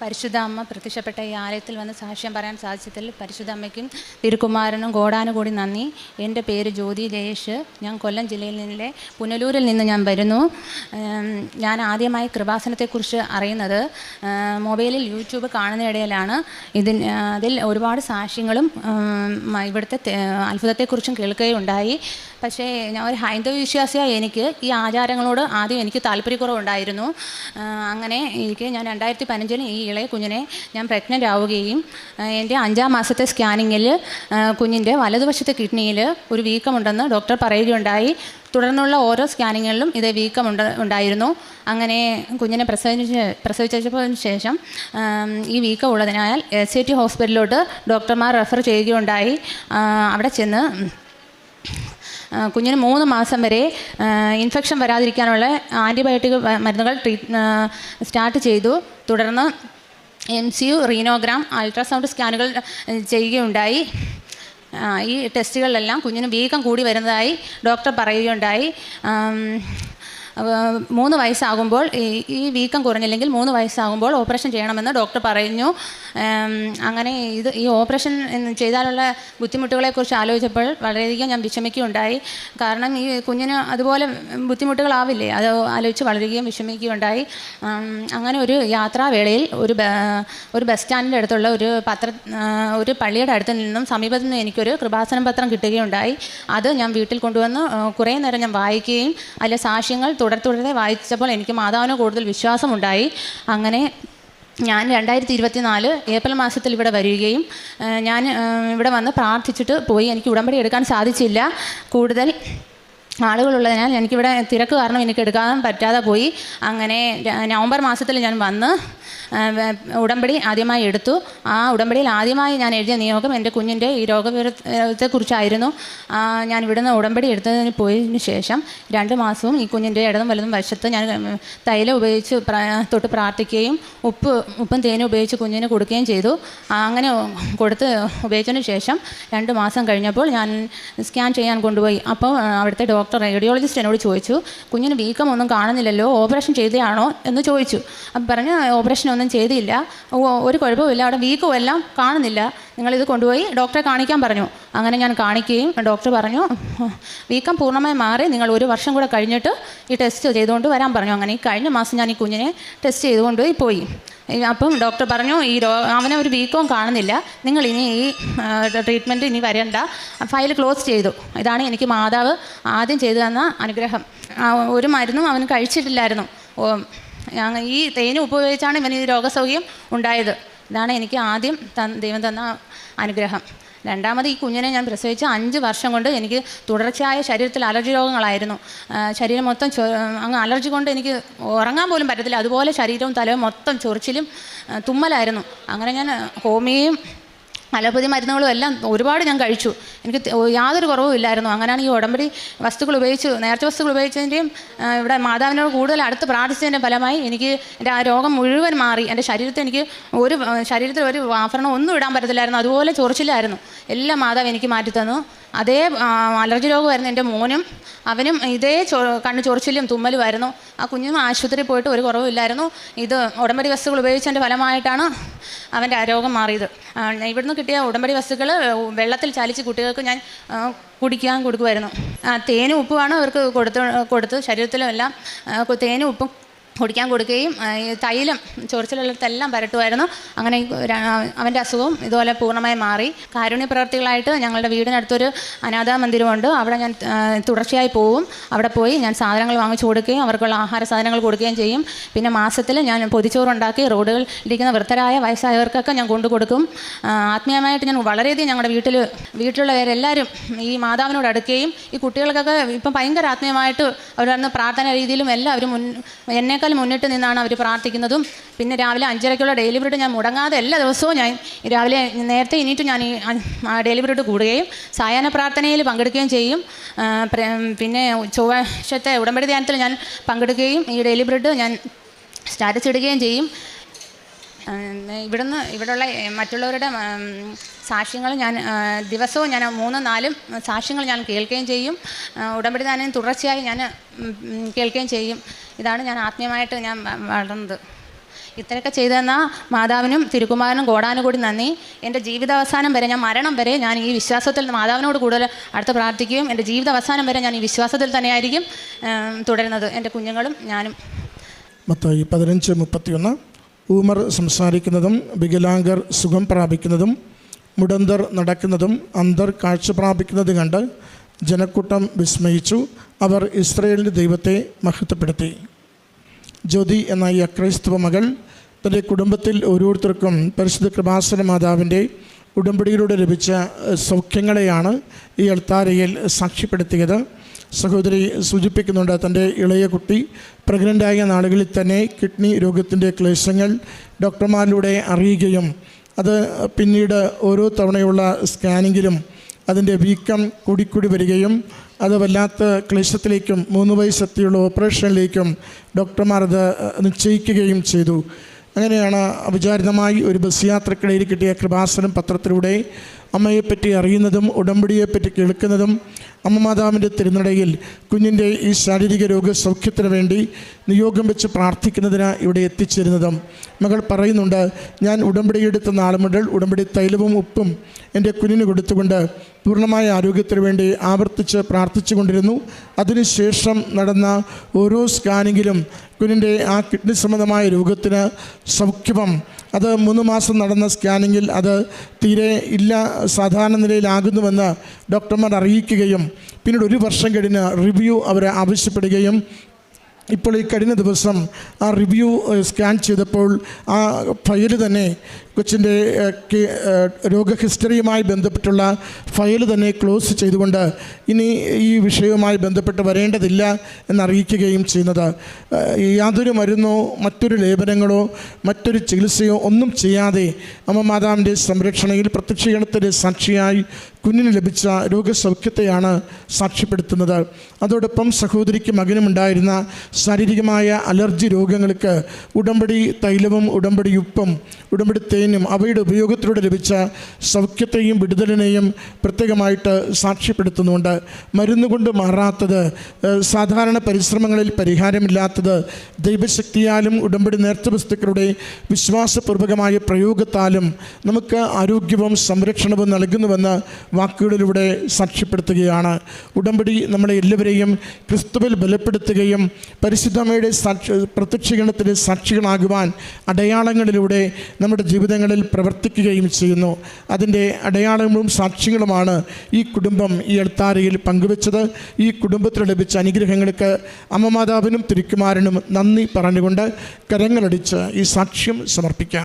പരിശുദ്ധ അമ്മ പ്രത്യക്ഷപ്പെട്ട ഈ ആലയത്തിൽ വന്ന് സാക്ഷ്യം പറയാൻ സാധിച്ചതിൽ പരിശുദ്ധ അമ്മയ്ക്കും തിരുക്കുമാരനും കോടാനുകൂടി നന്ദി. എൻ്റെ പേര് ജ്യോതി ജയേഷ്. ഞാൻ കൊല്ലം ജില്ലയിൽ നിന്നിലെ പുനലൂരിൽ നിന്ന് ഞാൻ വരുന്നു. ഞാൻ ആദ്യമായി കൃപാസനത്തെക്കുറിച്ച് അറിയുന്നത് മൊബൈലിൽ യൂട്യൂബ് കാണുന്നതിടയിലാണ്. അതിൽ ഒരുപാട് സാക്ഷ്യങ്ങളും ഇവിടുത്തെ അത്ഭുതത്തെക്കുറിച്ചും കേൾക്കുകയുണ്ടായി. പക്ഷേ ഞാൻ ഒരു ഹൈന്ദവ വിശ്വാസിയായ എനിക്ക് ഈ ആചാരങ്ങളോട് ആദ്യം എനിക്ക് താല്പര്യക്കുറവുണ്ടായിരുന്നു. അങ്ങനെ ഞാൻ 2015 ഈ ഇളയ കുഞ്ഞിനെ ഞാൻ പ്രഗ്നൻ്റ് ആവുകയും എൻ്റെ 5-ാം മാസത്തെ സ്കാനിങ്ങിൽ കുഞ്ഞിൻ്റെ വലതുവശത്തെ കിഡ്നിയിൽ ഒരു വീക്കമുണ്ടെന്ന് ഡോക്ടർ പറയുകയുണ്ടായി. തുടർന്നുള്ള ഓരോ സ്കാനിങ്ങുകളിലും ഇതേ വീക്കം ഉണ്ടായിരുന്നു. അങ്ങനെ കുഞ്ഞിനെ പ്രസവിച്ചതിന് ശേഷം ഈ വീക്കം ഉള്ളതിനാൽ SAT ഹോസ്പിറ്റലിലോട്ട് ഡോക്ടർമാർ റെഫർ ചെയ്യുകയുണ്ടായി. അവിടെ ചെന്ന് കുഞ്ഞിന് 3 മാസം വരെ ഇൻഫെക്ഷൻ വരാതിരിക്കാനുള്ള ആൻറ്റിബയോട്ടിക് മരുന്നുകൾ സ്റ്റാർട്ട് ചെയ്തു. തുടർന്ന് MCU, റീനോഗ്രാം, അൾട്രാസൗണ്ട് സ്കാനുകൾ ചെയ്യുകയുണ്ടായി. ഈ ടെസ്റ്റുകളിലെല്ലാം കുഞ്ഞിന് വീക്കം കൂടി വരുന്നതായി ഡോക്ടർ പറയുകയുണ്ടായി. 3 വയസ്സാകുമ്പോൾ ഈ വീക്കം കുറഞ്ഞില്ലെങ്കിൽ 3 വയസ്സാകുമ്പോൾ ഓപ്പറേഷൻ ചെയ്യണമെന്ന് ഡോക്ടർ പറഞ്ഞു. അങ്ങനെ ഈ ഓപ്പറേഷൻ ചെയ്താലുള്ള ബുദ്ധിമുട്ടുകളെക്കുറിച്ച് ആലോചിച്ചപ്പോൾ വളരെയധികം ഞാൻ വിഷമിക്കുകയുണ്ടായി. കാരണം ഈ കുഞ്ഞിന് അതുപോലെ ബുദ്ധിമുട്ടുകളാവില്ലേ, അത് ആലോചിച്ച് വളരെയധികം വിഷമിക്കുകയുണ്ടായി. അങ്ങനെ ഒരു യാത്രാവേളയിൽ ഒരു ബസ് സ്റ്റാൻഡിൻ്റെ അടുത്തുള്ള ഒരു പള്ളിയുടെ അടുത്ത് നിന്നും സമീപത്തു നിന്ന് എനിക്കൊരു കൃപാസനം പത്രം കിട്ടുകയുണ്ടായി. അത് ഞാൻ വീട്ടിൽ കൊണ്ടുവന്ന് കുറേ നേരം ഞാൻ വായിക്കുകയും അതിലെ സാക്ഷ്യങ്ങൾ തുടരെ വായിച്ചപ്പോൾ എനിക്ക് മാതാവിന് കൂടുതൽ വിശ്വാസമുണ്ടായി. അങ്ങനെ ഞാൻ 2024 ഏപ്രിൽ മാസത്തിൽ ഇവിടെ വരികയും ഞാൻ ഇവിടെ വന്ന് പ്രാർത്ഥിച്ചിട്ട് പോയി. എനിക്ക് ഉടമ്പടി എടുക്കാൻ സാധിച്ചില്ല. കൂടുതൽ ആളുകളുള്ളതിനാൽ എനിക്കിവിടെ തിരക്ക് കാരണം എനിക്ക് എടുക്കാൻ പറ്റാതെ പോയി. അങ്ങനെ നവംബർ മാസത്തിൽ ഞാൻ വന്ന് ഉടമ്പടി ആദ്യമായി എടുത്തു. ആ ഉടമ്പടിയിൽ ആദ്യമായി ഞാൻ എഴുതിയ നിയോഗം എൻ്റെ കുഞ്ഞിൻ്റെ ഈ രോഗവിവരത്തെക്കുറിച്ചായിരുന്നു. ഞാൻ ഇവിടുന്ന് ഉടമ്പടി എടുത്തതിന് പോയതിന് ശേഷം 2 മാസവും ഈ കുഞ്ഞിൻ്റെ ഇടതും വലതും വശത്ത് ഞാൻ തൈലം ഉപയോഗിച്ച് തൊട്ട് പ്രാർത്ഥിക്കുകയും ഉപ്പും തേനും ഉപയോഗിച്ച് കുഞ്ഞിന് കൊടുക്കുകയും ചെയ്തു. അങ്ങനെ ഉപയോഗിച്ചതിന് ശേഷം 2 മാസം കഴിഞ്ഞപ്പോൾ ഞാൻ സ്കാൻ ചെയ്യാൻ കൊണ്ടുപോയി. അപ്പോൾ അവിടുത്തെ റേഡിയോളജിസ്റ്റ് എന്നോട് ചോദിച്ചു, കുഞ്ഞിന് വീക്കമൊന്നും കാണുന്നില്ലല്ലോ, ഓപ്പറേഷൻ ചെയ്തതാണോ എന്ന് ചോദിച്ചു. അപ്പം പറഞ്ഞു, ഓപ്പറേഷൻ ഒന്നും ചെയ്തില്ല, ഒരു കുഴപ്പമില്ല, അവിടെ വീക്കവും എല്ലാം കാണുന്നില്ല, നിങ്ങളിത് കൊണ്ടുപോയി ഡോക്ടറെ കാണിക്കാൻ പറഞ്ഞു. അങ്ങനെ ഞാൻ കാണിക്കുകയും ഡോക്ടർ പറഞ്ഞു, വീക്കം പൂർണ്ണമായി മാറി നിങ്ങൾ 1 വർഷം കൂടെ കഴിഞ്ഞിട്ട് ഈ ടെസ്റ്റ് ചെയ്തുകൊണ്ട് വരാൻ പറഞ്ഞു. അങ്ങനെ ഈ കഴിഞ്ഞ മാസം ഞാൻ ഈ കുഞ്ഞിനെ ടെസ്റ്റ് ചെയ്തുകൊണ്ട് പോയി. അപ്പം ഡോക്ടർ പറഞ്ഞു, അവനെ ഒരു വീക്കവും കാണുന്നില്ല, നിങ്ങൾ ഇനി ഈ ട്രീറ്റ്മെൻറ്റ് ഇനി വരണ്ട, ഫയൽ ക്ലോസ് ചെയ്തു. ഇതാണ് എനിക്ക് മാതാവ് ആദ്യം ചെയ്തു തന്ന അനുഗ്രഹം. ഒരു മരുന്നും അവന് കഴിച്ചിട്ടില്ലായിരുന്നു. ഈ തേനും ഉപയോഗിച്ചാണ് ഇവന് ഈ രോഗസൗഖ്യം ഉണ്ടായത്. ഇതാണ് എനിക്ക് ആദ്യം ദൈവം തന്ന അനുഗ്രഹം. രണ്ടാമത് ഈ കുഞ്ഞിനെ ഞാൻ പ്രസവിച്ച് 5 വർഷം കൊണ്ട് എനിക്ക് തുടർച്ചയായ ശരീരത്തിൽ അലർജി രോഗങ്ങളായിരുന്നു. ശരീരം മൊത്തം അങ്ങ് അലർജി കൊണ്ട് എനിക്ക് ഉറങ്ങാൻ പോലും പറ്റത്തില്ല. അതുപോലെ ശരീരവും തലവും മൊത്തം ചൊറിച്ചിലും തുമ്മലായിരുന്നു. അങ്ങനെ ഞാൻ ഹോമിയോയും അലോപ്പതി മരുന്നുകളും എല്ലാം ഒരുപാട് ഞാൻ കഴിച്ചു. എനിക്ക് യാതൊരു കുറവും ഇല്ലായിരുന്നു. അങ്ങനെയാണ് ഈ ഉടമ്പടി വസ്തുക്കൾ ഉപയോഗിച്ച്, നേർച്ച വസ്തുക്കൾ ഉപയോഗിച്ചതിൻ്റെയും ഇവിടെ മാതാവിനോട് കൂടുതൽ അടുത്ത് പ്രാർത്ഥിച്ചതിൻ്റെ ഫലമായി എനിക്ക് എൻ്റെ ആ രോഗം മുഴുവൻ മാറി. എൻ്റെ ശരീരത്തിൽ ഒരു ആഭരണം ഒന്നും ഇടാൻ പറ്റത്തില്ലായിരുന്നു. അതുപോലെ ചൊറിച്ചിലായിരുന്നു. എല്ലാം മാതാവ് എനിക്ക് മാറ്റിത്തന്നു. അതേ അലർജി രോഗമായിരുന്നു എൻ്റെ മോനും. അവനും ഇതേ കണ്ണ് ചൊറിച്ചിലും തുമ്മലുമായിരുന്നു. ആ കുഞ്ഞും ആശുപത്രിയിൽ പോയിട്ട് ഒരു കുറവുമില്ലായിരുന്നു. ഇത് ഉടമ്പടി വസ്തുക്കൾ ഉപയോഗിച്ചതിൻ്റെ ഫലമായിട്ടാണ് അവൻ്റെ ആ രോഗം മാറിയത്. ഇവിടുന്ന് കിട്ടിയ ഉടമ്പടി വസ്തുക്കൾ വെള്ളത്തിൽ ചാലിച്ച് കുട്ടികൾക്ക് ഞാൻ കുടിക്കാൻ കൊടുക്കുമായിരുന്നു. തേനും ഉപ്പുമാണ് അവർക്ക് കൊടുത്ത് ശരീരത്തിലും എല്ലാം തേനും ഉപ്പും കുടിക്കാൻ കൊടുക്കുകയും തൈലം ചൊറിച്ചിലുള്ളിടത്തെല്ലാം പരട്ടുമായിരുന്നു. അങ്ങനെ അവൻ്റെ അസുഖവും ഇതുപോലെ പൂർണ്ണമായി മാറി. കാരുണ്യ പ്രവർത്തികളായിട്ട് ഞങ്ങളുടെ വീടിനടുത്തൊരു അനാഥാ മന്ദിരമുണ്ട്. അവിടെ ഞാൻ തുടർച്ചയായി പോവും. അവിടെ പോയി ഞാൻ സാധനങ്ങൾ വാങ്ങിച്ചു കൊടുക്കുകയും അവർക്കുള്ള ആഹാര സാധനങ്ങൾ കൊടുക്കുകയും ചെയ്യും. പിന്നെ മാസത്തിൽ ഞാൻ പൊതിച്ചോറുണ്ടാക്കി റോഡുകളിൽ ഇരിക്കുന്ന വൃദ്ധരായ വയസ്സായവർക്കൊക്കെ ഞാൻ കൊണ്ടു കൊടുക്കും. ആത്മീയമായിട്ട് ഞാൻ വളരെയധികം ഞങ്ങളുടെ വീട്ടിലുള്ളവരെല്ലാവരും ഈ മാതാവിനോട് അടുക്കുകയും ഈ കുട്ടികൾക്കൊക്കെ ഇപ്പം ഭയങ്കര ആത്മീയമായിട്ട് അവരന്ന് പ്രാർത്ഥന രീതിയിലും എല്ലാവരും എന്നേക്കാൾ മുന്നിട്ട് നിന്നാണ് അവർ പ്രാർത്ഥിക്കുന്നതും. പിന്നെ രാവിലെ 5:30-ക്കുള്ള ഡെയിലി ബ്രെഡ് ഞാൻ മുടങ്ങാതെ എല്ലാ ദിവസവും ഞാൻ രാവിലെ നേരത്തെ എണീറ്റ് ഞാൻ ഈ ഡെയിലി ബ്രെഡ് കൂടുകയും സായാഹ്ന പ്രാർത്ഥനയിൽ പങ്കെടുക്കുകയും ചെയ്യും. പിന്നെ ചൊവ്വാഴ്ചത്തെ ഉടമ്പടി ധ്യാനത്തിൽ ഞാൻ പങ്കെടുക്കുകയും ഈ ഡെയിലി ബ്രെഡ് ഞാൻ സ്റ്റാറ്റസ് ഇടുകയും ചെയ്യും. ഇവിടെയുള്ള മറ്റുള്ളവരുടെ സാക്ഷ്യങ്ങൾ ഞാൻ ദിവസവും ഞാൻ 3-4 സാക്ഷ്യങ്ങൾ ഞാൻ കേൾക്കുകയും ചെയ്യും. ഉടമ്പടി ദാനം തുടർച്ചയായി ഞാൻ കേൾക്കുകയും ചെയ്യും. ഇതാണ് ഞാൻ ആത്മീയമായിട്ട് ഞാൻ വളർന്നത്. ഇത്രയൊക്കെ ചെയ്തെന്ന മാതാവിനും തിരുക്കുമാരനും കോടാനുകൂടി നന്ദി. എൻ്റെ ജീവിതാവസാനം വരെ, ഞാൻ മരണം വരെ ഞാൻ ഈ വിശ്വാസത്തിൽ മാതാവിനോട് കൂടുതൽ അടുത്ത് പ്രാർത്ഥിക്കുകയും എൻ്റെ ജീവിതാവസാനം വരെ ഞാൻ ഈ വിശ്വാസത്തിൽ തന്നെയായിരിക്കും തുടരുന്നത്, എൻ്റെ കുഞ്ഞുങ്ങളും ഞാനും. മത്തായി 15:31 ഊമർ സംസാരിക്കുന്നതും വികലാംഗർ സുഖം പ്രാപിക്കുന്നതും മുടന്തർ നടക്കുന്നതും അന്ധർ കാഴ്ച പ്രാപിക്കുന്നത് കണ്ട് ജനക്കൂട്ടം വിസ്മയിച്ചു. അവർ ഇസ്രായേലിൻ്റെ ദൈവത്തെ മഹത്വപ്പെടുത്തി. ജ്യോതി എന്ന ഈ അക്രൈസ്തവ മകൾ തൻ്റെ കുടുംബത്തിൽ ഓരോരുത്തർക്കും പരിശുദ്ധ കൃപാസന മാതാവിൻ്റെ ഉടമ്പടിയിലൂടെ ലഭിച്ച സൗഖ്യങ്ങളെയാണ് ഈ അൾത്താരയിൽ സാക്ഷ്യപ്പെടുത്തിയത്. സഹോദരി സൂചിപ്പിക്കുന്നുണ്ട്, തൻ്റെ ഇളയ കുട്ടി പ്രഗ്നൻ്റായ നാളുകളിൽ തന്നെ കിഡ്നി രോഗത്തിൻ്റെ ക്ലേശങ്ങൾ ഡോക്ടർമാരിലൂടെ അറിയുകയും അത് പിന്നീട് ഓരോ തവണയുള്ള സ്കാനിങ്ങിലും അതിൻ്റെ വീക്കം കൂടിക്കൂടി വരികയും അത് വല്ലാത്ത ക്ലേശത്തിലേക്കും 3 വയസ്സെത്തിയുള്ള ഓപ്പറേഷനിലേക്കും ഡോക്ടർമാർ അത് നിശ്ചയിക്കുകയും ചെയ്തു. അങ്ങനെയാണ് അവിചാരിതമായി ഒരു ബസ് യാത്രക്കിടയിൽ കിട്ടിയ കൃപാസനം പത്രത്തിലൂടെ അമ്മയെപ്പറ്റി അറിയുന്നതും ഉടമ്പടിയെപ്പറ്റി കേൾക്കുന്നതും അമ്മ മാതാവിൻ്റെ തിരുനടയിൽ കുഞ്ഞിൻ്റെ ഈ ശാരീരിക രോഗസൗഖ്യത്തിന് വേണ്ടി നിയോഗം വെച്ച് പ്രാർത്ഥിക്കുന്നതിന് ഇവിടെ എത്തിച്ചേരുന്നതും. മകൾ പറയുന്നുണ്ട്, ഞാൻ ഉടമ്പടി എടുത്ത നാൾ മുതൽ ഉടമ്പടി തൈലവും ഉപ്പും എൻ്റെ കുഞ്ഞിന് കൊടുത്തുകൊണ്ട് പൂർണ്ണമായ ആരോഗ്യത്തിന് വേണ്ടി ആവർത്തിച്ച് പ്രാർത്ഥിച്ചു കൊണ്ടിരുന്നു. അതിനുശേഷം നടന്ന ഓരോ സ്കാനിങ്ങിലും കുഞ്ഞിൻ്റെ ആ കിഡ്നി സംബന്ധമായ രോഗത്തിന് സൗഖ്യം, അത് 3 മാസം നടന്ന സ്കാനിങ്ങിൽ അത് തീരെ ഇല്ല, സാധാരണ നിലയിലാകുന്നുവെന്ന് ഡോക്ടർമാർ അറിയിക്കുകയും പിന്നീട് 1 വർഷം കഴിഞ്ഞ് റിവ്യൂ അവരെ ആവശ്യപ്പെടുകയും ഇപ്പോൾ ഈ കഴിഞ്ഞ ദിവസം ആ റിവ്യൂ സ്കാൻ ചെയ്തപ്പോൾ ആ ഫയൽ തന്നെ കൊച്ചിൻ്റെ രോഗ ഹിസ്റ്ററിയുമായി ബന്ധപ്പെട്ടുള്ള ഫയൽ തന്നെ ക്ലോസ് ചെയ്തുകൊണ്ട് ഇനി ഈ വിഷയവുമായി ബന്ധപ്പെട്ട് വരേണ്ടതില്ല എന്നറിയിക്കുകയും ചെയ്യുന്നത്. യാതൊരു മരുന്നോ മറ്റൊരു ലേപനങ്ങളോ മറ്റൊരു ചികിത്സയോ ഒന്നും ചെയ്യാതെ അമ്മ മാതാവിൻ്റെ സംരക്ഷണയിൽ പ്രത്യക്ഷീകരണത്തിൻ്റെ സാക്ഷിയായി കുഞ്ഞിന് ലഭിച്ച രോഗസൗഖ്യത്തെയാണ് സാക്ഷ്യപ്പെടുത്തുന്നത്. അതോടൊപ്പം സഹോദരിക്ക് മകനുമുണ്ടായിരുന്ന ശാരീരികമായ അലർജി രോഗങ്ങൾക്ക് ഉടമ്പടി തൈലവും ഉടമ്പടി ഉപ്പും ഉടമ്പടി തേനും അവയുടെ ഉപയോഗത്തിലൂടെ ലഭിച്ച സൗഖ്യത്തെയും വിടുതലിനെയും പ്രത്യേകമായിട്ട് സാക്ഷ്യപ്പെടുത്തുന്നുണ്ട്. മരുന്നുകൊണ്ട് മാറാത്തത്, സാധാരണ പരിശ്രമങ്ങളിൽ പരിഹാരമില്ലാത്തത് ദൈവശക്തിയാലും ഉടമ്പടി നേർച്ച വസ്തുക്കളുടെ വിശ്വാസപൂർവകമായ പ്രയോഗത്താലും നമുക്ക് ആരോഗ്യവും സംരക്ഷണവും നൽകുന്നുവെന്ന് വാക്കുകളിലൂടെ സാക്ഷ്യപ്പെടുത്തുകയാണ്. ഉടമ്പടി നമ്മളെ എല്ലാവരെയും ക്രിസ്തുവിൽ ബലപ്പെടുത്തുകയും പരിശുദ്ധമ്മയുടെ പ്രത്യക്ഷീകരണത്തിന് സാക്ഷികളാകുവാൻ അടയാളങ്ങളിലൂടെ നമ്മുടെ ജീവിതങ്ങളിൽ പ്രവർത്തിക്കുകയും ചെയ്യുന്നു. അതിൻ്റെ അടയാളങ്ങളും സാക്ഷ്യങ്ങളുമാണ് ഈ കുടുംബം ഈ അൾത്താരയിൽ പങ്കുവെച്ചത്. ഈ കുടുംബത്തിൽ ലഭിച്ച അനുഗ്രഹങ്ങൾക്ക് അമ്മ മാതാവിനും തിരുക്കുമാരനും നന്ദി പറഞ്ഞുകൊണ്ട് കരങ്ങളടിച്ച് ഈ സാക്ഷ്യം സമർപ്പിക്കാം.